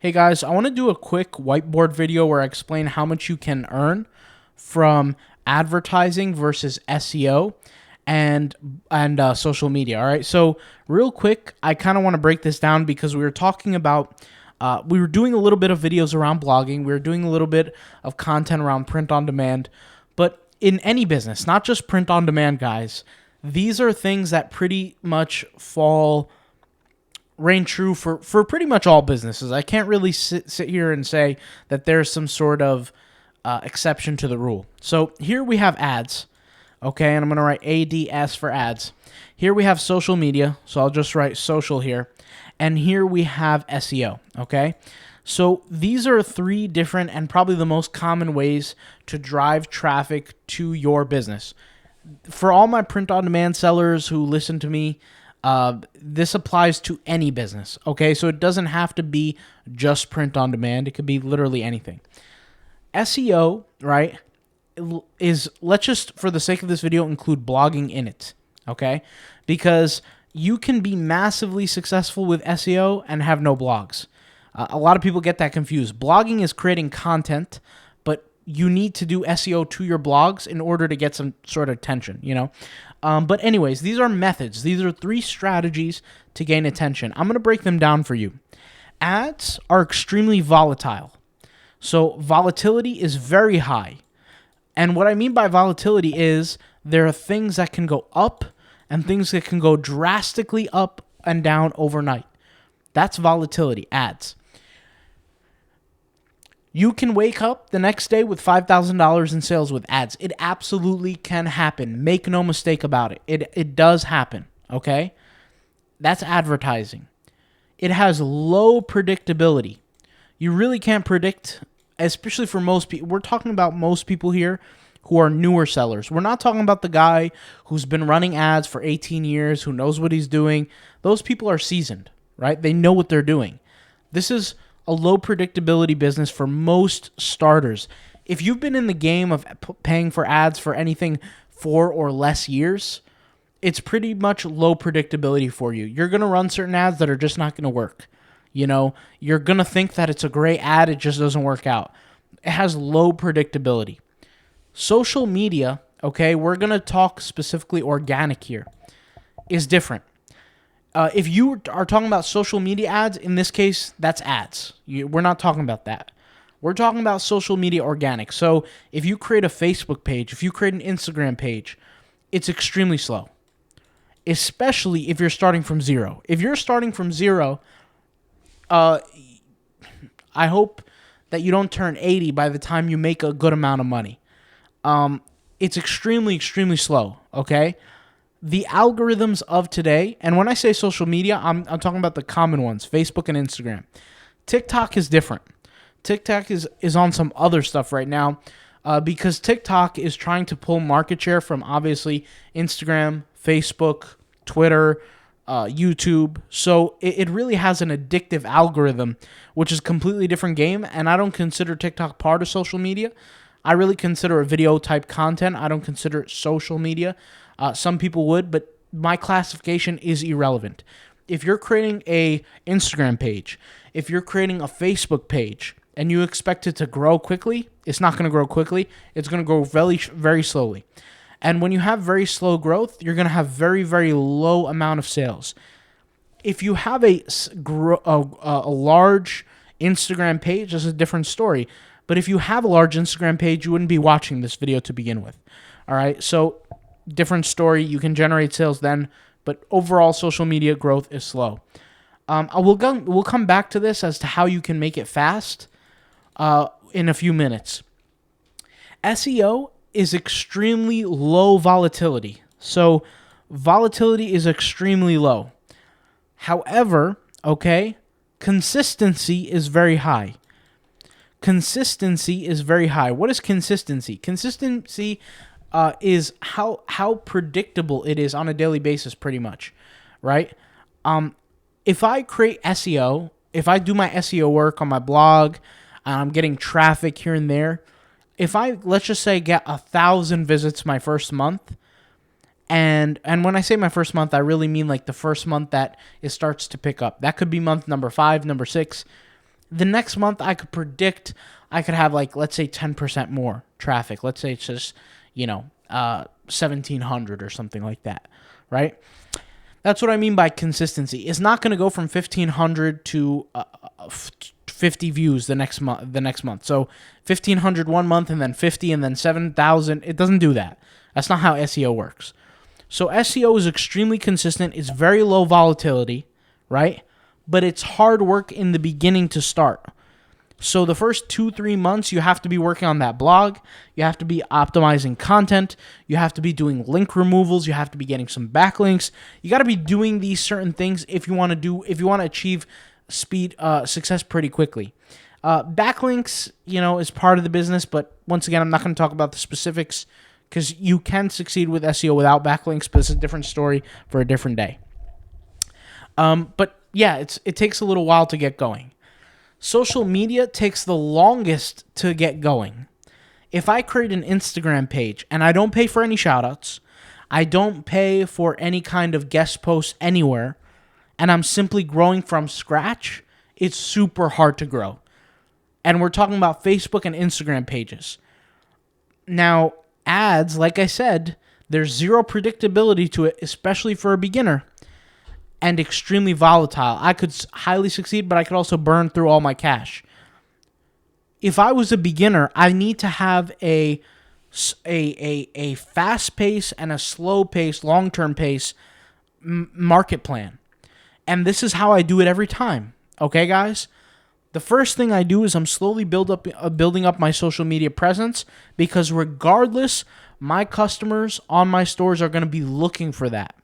Hey guys, I want to do a quick whiteboard video where I explain how much you can earn from advertising versus SEO and social media. All right, so real quick, I kind of want to break this down because we were talking about we were doing a little bit of videos around blogging, we were doing a little bit of content around print on demand, but in any business, not just print on demand, guys, these are things that pretty much reign true for pretty much all businesses. I can't really sit here and say that there's some sort of exception to the rule. So here we have ads, okay, and I'm going to write ADS for ads. Here we have social media, so I'll just write social here. And here we have SEO, okay? So these are three different and probably the most common ways to drive traffic to your business. For all my print-on-demand sellers who listen to me, this applies to any business, okay? So it doesn't have to be just print on demand. It could be literally anything. SEO, right, is, let's just, for the sake of this video, include blogging in it, okay? Because you can be massively successful with SEO and have no blogs. A lot of people get that confused. Blogging is creating content, but you need to do SEO to your blogs in order to get some sort of attention, you know? But anyways, these are methods. These are three strategies to gain attention. I'm going to break them down for you. Ads are extremely volatile. So volatility is very high. And what I mean by volatility is there are things that can go up and things that can go drastically up and down overnight. That's volatility, ads. You can wake up the next day with $5,000 in sales with ads. It absolutely can happen. Make no mistake about it. It does happen, okay? That's advertising. It has low predictability. You really can't predict, especially for most people. We're talking about most people here who are newer sellers. We're not talking about the guy who's been running ads for 18 years, who knows what he's doing. Those people are seasoned, right? They know what they're doing. This is a low predictability business for most starters. If you've been in the game of paying for ads for anything 4 or less years, it's pretty much low predictability for you. You're going to run certain ads that are just not going to work. You know, you're going to think that it's a great ad, it just doesn't work out. It has low predictability. Social media, okay, we're going to talk specifically organic here, is different. If you are talking about social media ads, in this case, that's ads. We're not talking about that. We're talking about social media organic. So if you create a Facebook page, if you create an Instagram page, it's extremely slow, especially if you're starting from zero. If you're starting from zero, I hope that you don't turn 80 by the time you make a good amount of money. It's extremely, extremely slow, okay? The algorithms of today, and when I say social media, I'm talking about the common ones, Facebook and Instagram. TikTok is different. TikTok is on some other stuff right now because TikTok is trying to pull market share from obviously Instagram, Facebook, Twitter, YouTube. So it really has an addictive algorithm, which is a completely different game, and I don't consider TikTok part of social media. I really consider it video type content. I don't consider it social media. Some people would, but my classification is irrelevant. If you're creating a Instagram page, if you're creating a Facebook page, and you expect it to grow quickly, it's not going to grow quickly. It's going to grow very, very slowly. And when you have very slow growth, you're going to have very, very low amount of sales. If you have a large Instagram page, that's a different story. But if you have a large Instagram page, you wouldn't be watching this video to begin with. All right, so different story. You can generate sales then, but overall social media growth is slow. We'll come back to this as to how you can make it fast in a few minutes. SEO is extremely low volatility. So volatility is extremely low. However, okay, consistency is very high. Consistency is very high. What is consistency? Consistency is how predictable it is on a daily basis, pretty much, right? If I create SEO, if I do my SEO work on my blog, I'm getting traffic here and there. If I, let's just say, get 1,000 visits my first month, and when I say my first month, I really mean like the first month that it starts to pick up. That could be month number 5, number 6. The next month I could predict I could have like, let's say 10% more traffic. Let's say it's just, 1,700 or something like that, right? That's what I mean by consistency. It's not going to go from 1,500 to 50 views the next month. So 1,500 one month and then 50 and then 7,000. It doesn't do that. That's not how SEO works. So SEO is extremely consistent. It's very low volatility, right? But it's hard work in the beginning to start. So the first 2-3 months, you have to be working on that blog. You have to be optimizing content. You have to be doing link removals. You have to be getting some backlinks. You got to be doing these certain things if you want to achieve success pretty quickly. Backlinks, is part of the business, but once again, I'm not going to talk about the specifics because you can succeed with SEO without backlinks, but it's a different story for a different day. But yeah, it takes a little while to get going. Social media takes the longest to get going. If I create an Instagram page and I don't pay for any shoutouts, I don't pay for any kind of guest posts anywhere, and I'm simply growing from scratch, it's super hard to grow. And we're talking about Facebook and Instagram pages. Now, ads, like I said, there's zero predictability to it, especially for a beginner, and extremely volatile. I could highly succeed, but I could also burn through all my cash. If I was a beginner, I need to have a fast pace and a slow pace, long-term pace market plan. And this is how I do it every time. Okay, guys? The first thing I do is I'm slowly building up my social media presence, because regardless, my customers on my stores are going to be looking for that.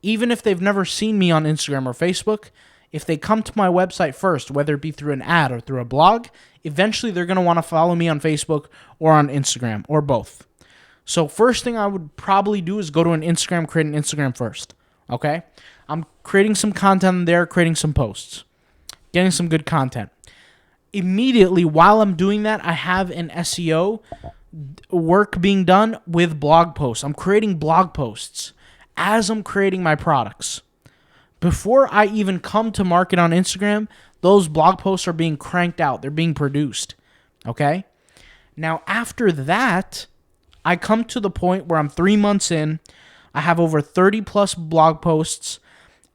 Even if they've never seen me on Instagram or Facebook, if they come to my website first, whether it be through an ad or through a blog, eventually they're going to want to follow me on Facebook or on Instagram or both. So first thing I would probably do is go to an Instagram, create an Instagram first. Okay? I'm creating some content there, creating some posts, getting some good content. Immediately while I'm doing that, I have an SEO work being done with blog posts. I'm creating blog posts as I'm creating my products. Before I even come to market on Instagram, those blog posts are being cranked out. They're being produced. Okay? Now, after that, I come to the point where I'm 3 months in. I have over 30 plus blog posts,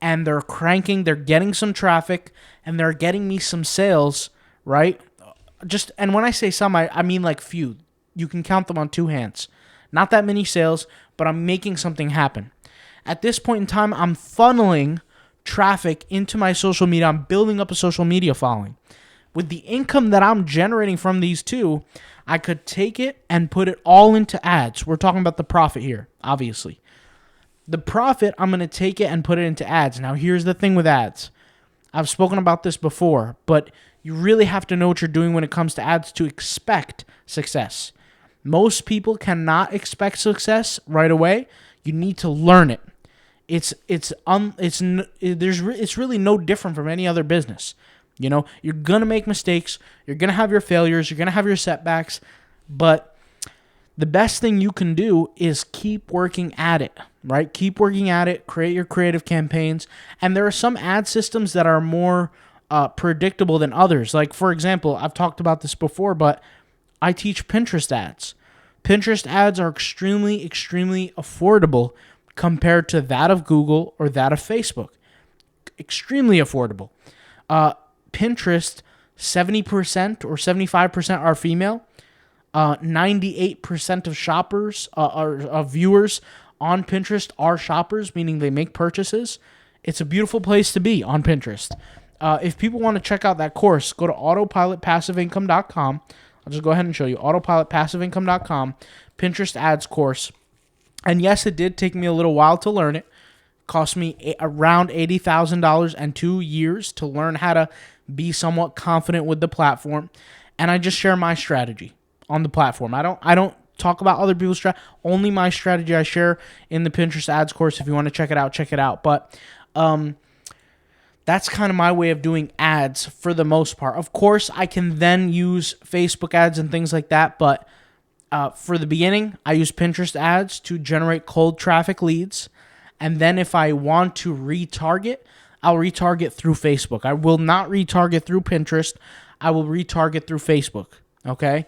and they're cranking. They're getting some traffic, and they're getting me some sales, right? And when I say some, I mean like few. You can count them on two hands. Not that many sales, but I'm making something happen. At this point in time, I'm funneling traffic into my social media. I'm building up a social media following. With the income that I'm generating from these two, I could take it and put it all into ads. We're talking about the profit here, obviously. The profit, I'm going to take it and put it into ads. Now, here's the thing with ads. I've spoken about this before, but you really have to know what you're doing when it comes to ads to expect success. Most people cannot expect success right away. You need to learn it. It's really no different from any other business. You're gonna make mistakes. You're gonna have your failures. You're gonna have your setbacks. But the best thing you can do is keep working at it. Right? Keep working at it. Create your creative campaigns. And there are some ad systems that are more predictable than others. Like, for example, I've talked about this before, but I teach Pinterest ads. Pinterest ads are extremely, extremely affordable compared to that of Google or that of Facebook. Extremely affordable. Pinterest, 70% or 75% are female. 98% of shoppers or viewers on Pinterest are shoppers, meaning they make purchases. It's a beautiful place to be on Pinterest. If people want to check out that course, go to autopilotpassiveincome.com. I'll just go ahead and show you. Autopilotpassiveincome.com, Pinterest ads course. And yes, it did take me a little while to learn it. It cost me around $80,000 and 2 years to learn how to be somewhat confident with the platform. And I just share my strategy on the platform. I don't talk about other people's strategy. Only my strategy I share in the Pinterest ads course. If you want to check it out, check it out. But that's kind of my way of doing ads for the most part. Of course, I can then use Facebook ads and things like that, but for the beginning, I use Pinterest ads to generate cold traffic leads. And then if I want to retarget, I'll retarget through Facebook. I will not retarget through Pinterest. I will retarget through Facebook. Okay?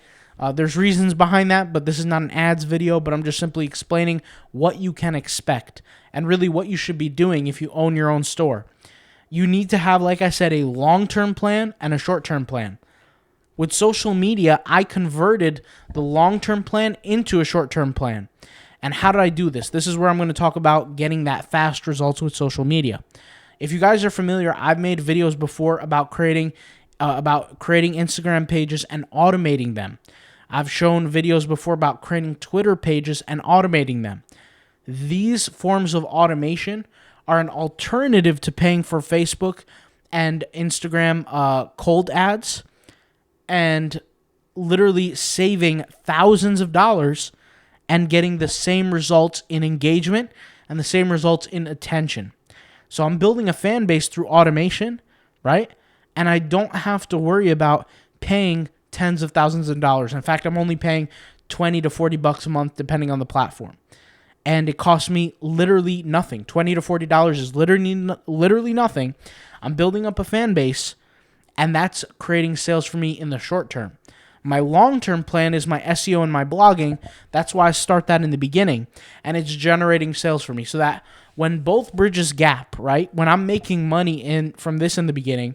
There's reasons behind that, but this is not an ads video, but I'm just simply explaining what you can expect and really what you should be doing if you own your own store. You need to have, like I said, a long-term plan and a short-term plan. With social media, I converted the long-term plan into a short-term plan. And how did I do this? This is where I'm going to talk about getting that fast results with social media. If you guys are familiar, I've made videos before about creating Instagram pages and automating them. I've shown videos before about creating Twitter pages and automating them. These forms of automation are an alternative to paying for Facebook and Instagram cold ads and literally saving thousands of dollars and getting the same results in engagement and the same results in attention. So I'm building a fan base through automation, right? And I don't have to worry about paying tens of thousands of dollars. In fact, I'm only paying $20 to $40 a month depending on the platform. And it costs me literally nothing. $20 to $40 is literally nothing. I'm building up a fan base, and that's creating sales for me in the short term. My long-term plan is my SEO and my blogging. That's why I start that in the beginning, and it's generating sales for me so that when both bridges gap, right, when I'm making money from this in the beginning,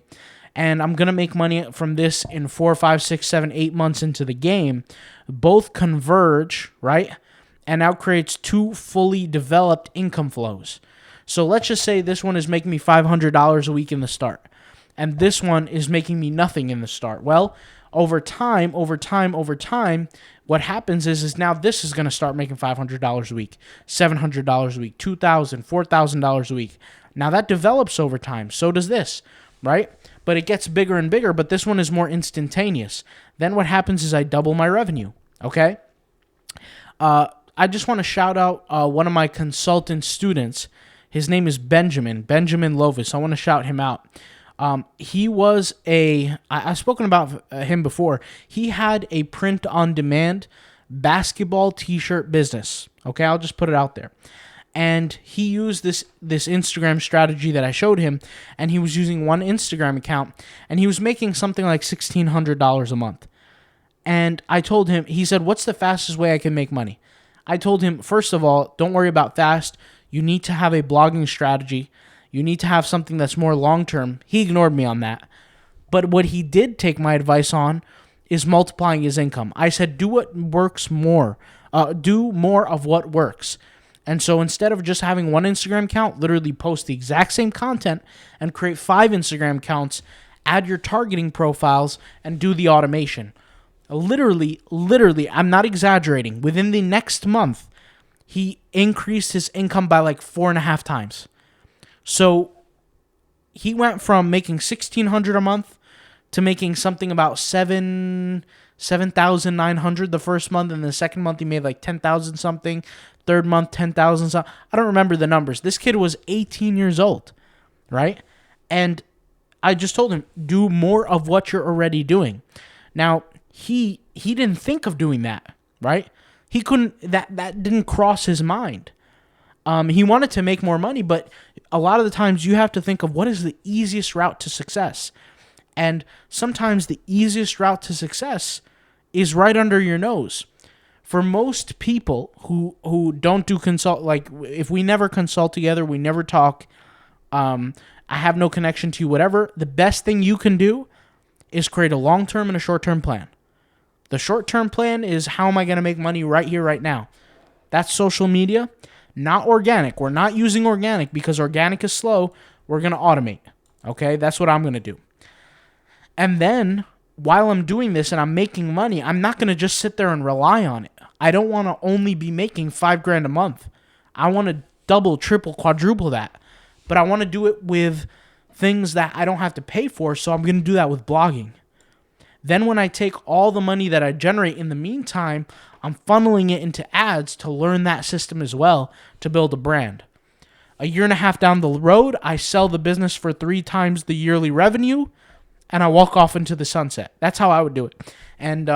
and I'm going to make money from this in 4, 5, 6, 7, 8 months into the game, both converge, right, and now creates two fully developed income flows. So let's just say this one is making me $500 a week in the start, and this one is making me nothing in the start. Well, over time, what happens is now this is going to start making $500 a week, $700 a week, $2,000, $4,000 a week. Now that develops over time. So does this, right? But it gets bigger and bigger, but this one is more instantaneous. Then what happens is I double my revenue, okay? I just want to shout out one of my consultant students. His name is Benjamin Lovis. I want to shout him out. He was I've spoken about him before. He had a print-on-demand basketball t-shirt business. Okay, I'll just put it out there. And he used this Instagram strategy that I showed him, and he was using one Instagram account, and he was making something like $1,600 a month. And I told him, he said, what's the fastest way I can make money? I told him, first of all, don't worry about fast. You need to have a blogging strategy. You need to have something that's more long-term. He ignored me on that. But what he did take my advice on is multiplying his income. I said, do what works more. Do more of what works. And so instead of just having one Instagram account, literally post the exact same content and create 5 Instagram accounts, add your targeting profiles, and do the automation. Literally, I'm not exaggerating. Within the next month, he increased his income by like 4.5 times. So he went from making $1,600 a month to making something about $7,900 the first month, and the second month he made like $10,000 something. Third month, $10,000 something. I don't remember the numbers. This kid was 18 years old, right? And I just told him, do more of what you're already doing. Now, he didn't think of doing that, right? He couldn't. That didn't cross his mind. He wanted to make more money, but a lot of the times you have to think of what is the easiest route to success. And sometimes the easiest route to success is right under your nose. For most people who don't do consult, like if we never consult together, we never talk, I have no connection to you, whatever, the best thing you can do is create a long-term and a short-term plan. The short-term plan is how am I going to make money right here, right now? That's social media. Not organic. We're not using organic because organic is slow. We're going to automate. Okay? That's what I'm going to do. And then, while I'm doing this and I'm making money, I'm not going to just sit there and rely on it. I don't want to only be making $5,000 a month. I want to double, triple, quadruple that. But I want to do it with things that I don't have to pay for, so I'm going to do that with blogging. Then when I take all the money that I generate in the meantime, I'm funneling it into ads to learn that system as well to build a brand. A year and a half down the road, I sell the business for 3 times the yearly revenue, and I walk off into the sunset. That's how I would do it. And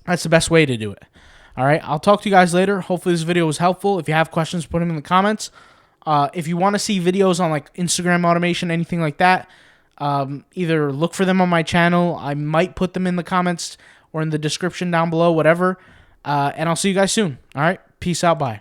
that's the best way to do it. All right, I'll talk to you guys later. Hopefully this video was helpful. If you have questions, put them in the comments. If you want to see videos on like Instagram automation, anything like that, either look for them on my channel. I might put them in the comments or in the description down below, whatever. And I'll see you guys soon. All right. Peace out. Bye.